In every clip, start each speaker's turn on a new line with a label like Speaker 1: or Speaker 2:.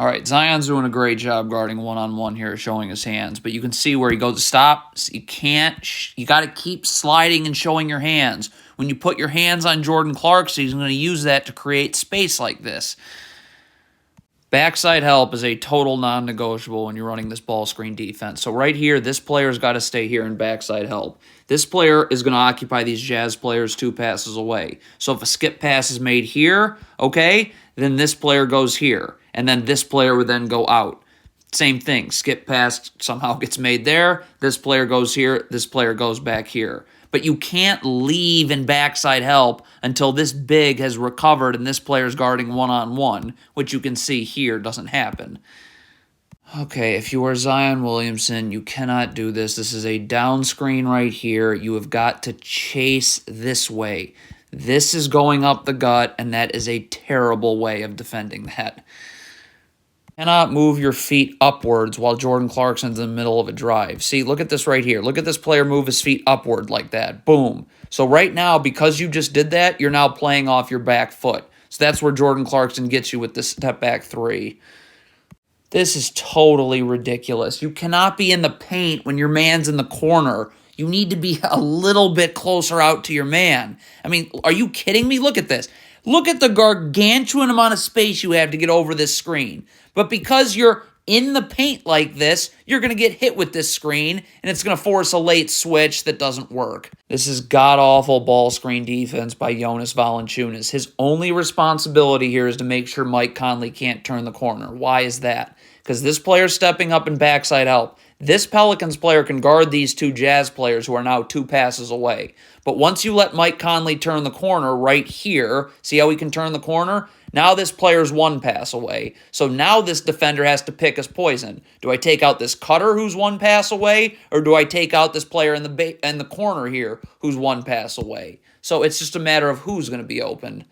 Speaker 1: All right, Zion's doing a great job guarding one-on-one here, showing his hands. But you can see where he goes to stop. You can't. You got to keep sliding and showing your hands. When you put your hands on Jordan Clarkson, he's going to use that to create space like this. Backside help is a total non-negotiable when you're running this ball screen defense. So right here, this player's got to stay here in backside help. This player is going to occupy these Jazz players 2 passes away. So if a skip pass is made here, okay, then this player goes here. And then this player would then go out. Same thing. Skip pass somehow gets made there. This player goes here. This player goes back here. But you can't leave in backside help until this big has recovered and this player's guarding one-on-one, which you can see here doesn't happen. Okay, if you are Zion Williamson, you cannot do this. This is a down screen right here. You have got to chase this way. This is going up the gut, and that is a terrible way of defending that. Cannot move your feet upwards while Jordan Clarkson's in the middle of a drive. See, look at this right here. Look at this player move his feet upward like that. Boom. So right now, because you just did that, you're now playing off your back foot. So that's where Jordan Clarkson gets you with this step back 3. This is totally ridiculous. You cannot be in the paint when your man's in the corner. You need to be a little bit closer out to your man. I mean, are you kidding me? Look at this. Look at the gargantuan amount of space you have to get over this screen. But because you're in the paint like this, you're going to get hit with this screen, and it's going to force a late switch that doesn't work. This is god-awful ball screen defense by Jonas Valanciunas. His only responsibility here is to make sure Mike Conley can't turn the corner. Why is that? Because this player's stepping up in backside help. This Pelicans player can guard these 2 Jazz players who are now 2 passes away. But once you let Mike Conley turn the corner right here, see how he can turn the corner? Now this player's 1 pass away. So now this defender has to pick his poison. Do I take out this cutter who's 1 pass away, or do I take out this player in the corner here who's 1 pass away? So it's just a matter of who's going to be open.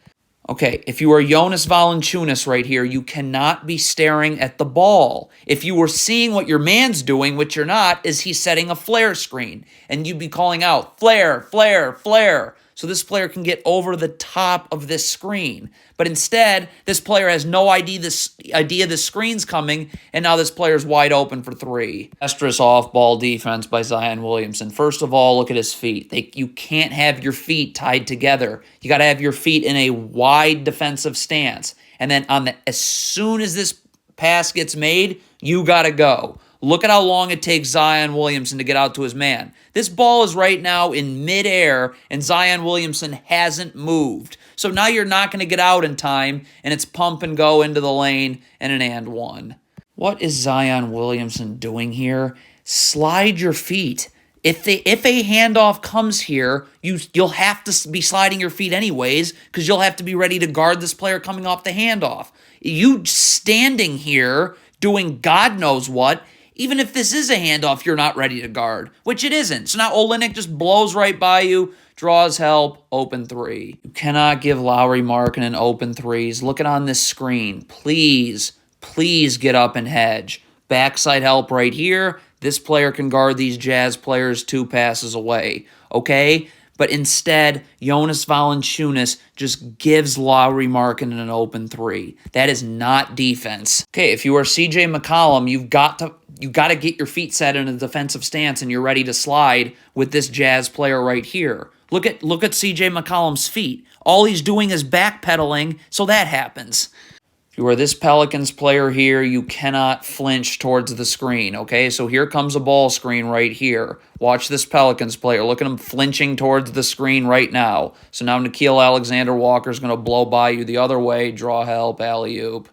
Speaker 1: Okay, if you are Jonas Valanciunas right here, you cannot be staring at the ball. If you were seeing what your man's doing, which you're not, is he's setting a flare screen. And you'd be calling out, flare, flare, flare. So this player can get over the top of this screen. But instead, this player has no idea this screen's coming, and now this player's wide open for 3. Estrus off-ball defense by Zion Williamson. First of all, look at his feet. You can't have your feet tied together. You got to have your feet in a wide defensive stance. And then as soon as this pass gets made, you got to go. Look at how long it takes Zion Williamson to get out to his man. This ball is right now in midair, and Zion Williamson hasn't moved. So now you're not going to get out in time, and it's pump and go into the lane and an and 1. What is Zion Williamson doing here? Slide your feet. If a handoff comes here, you'll have to be sliding your feet anyways, because you'll have to be ready to guard this player coming off the handoff. You standing here doing God knows what. Even if this is a handoff, you're not ready to guard, which it isn't. So now Olynyk just blows right by you, draws help, open 3. You cannot give Lauri Markkanen open 3s. Look at on this screen. Please, please get up and hedge. Backside help right here. This player can guard these Jazz players 2 passes away, okay? But instead, Jonas Valanciunas just gives Lauri Markkanen an open 3. That is not defense. Okay, if you are C.J. McCollum, you've got to get your feet set in a defensive stance and you're ready to slide with this Jazz player right here. Look at C.J. McCollum's feet. All he's doing is backpedaling, so that happens. If you are this Pelicans player here, you cannot flinch towards the screen, okay? So here comes a ball screen right here. Watch this Pelicans player. Look at him flinching towards the screen right now. So now Nickeil Alexander-Walker is going to blow by you the other way, draw help, alley-oop.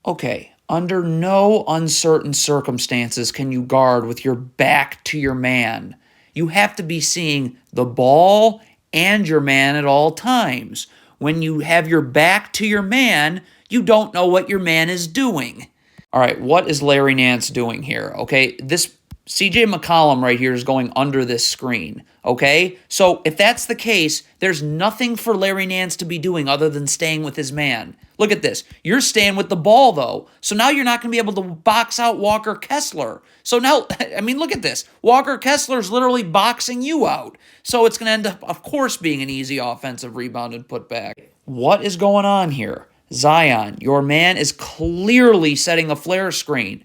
Speaker 1: Okay, under no uncertain circumstances can you guard with your back to your man. You have to be seeing the ball and your man at all times. When you have your back to your man, you don't know what your man is doing. All right, what is Larry Nance doing here? Okay, this C.J. McCollum right here is going under this screen, okay? So if that's the case, there's nothing for Larry Nance to be doing other than staying with his man. Look at this. You're staying with the ball, though. So now you're not going to be able to box out Walker Kessler. So now, I mean, look at this. Walker Kessler's literally boxing you out. So it's going to end up, of course, being an easy offensive rebound and put back. What is going on here? Zion, your man is clearly setting a flare screen.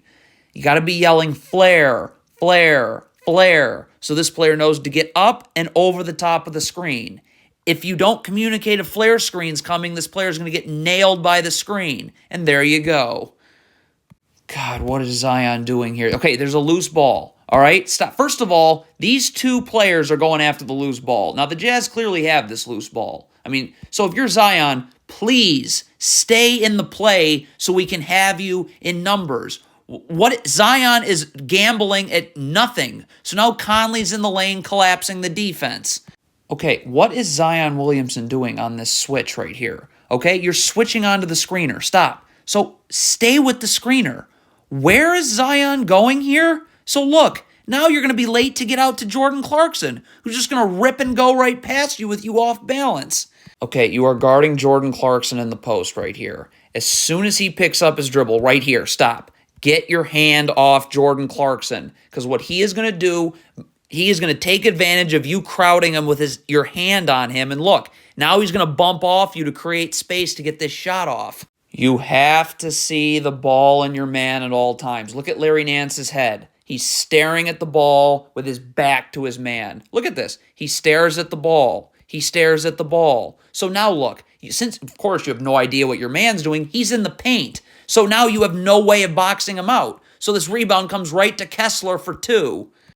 Speaker 1: You got to be yelling flare, flare, flare, so this player knows to get up and over the top of the screen. If you don't communicate a flare screen's coming, this player is going to get nailed by the screen. And there you go. God, what is Zion doing here? Okay, there's a loose ball. All right, stop. First of all, these two players are going after the loose ball. Now, the Jazz clearly have this loose ball. I mean, so if you're Zion, please stay in the play so we can have you in numbers. What Zion is gambling at nothing. So now Conley's in the lane collapsing the defense. Okay, what is Zion Williamson doing on this switch right here? Okay, you're switching onto the screener. Stop. So stay with the screener. Where is Zion going here? So look, now you're going to be late to get out to Jordan Clarkson, who's just going to rip and go right past you with you off balance. Okay, you are guarding Jordan Clarkson in the post right here. As soon as he picks up his dribble, right here, stop. Get your hand off Jordan Clarkson, because what he is going to do, he is going to take advantage of you crowding him with your hand on him. And look, now he's going to bump off you to create space to get this shot off. You have to see the ball in your man at all times. Look at Larry Nance's head. He's staring at the ball with his back to his man. Look at this. He stares at the ball. He stares at the ball. So now look, since, of course, you have no idea what your man's doing, he's in the paint. So now you have no way of boxing him out. So this rebound comes right to Kessler for 2.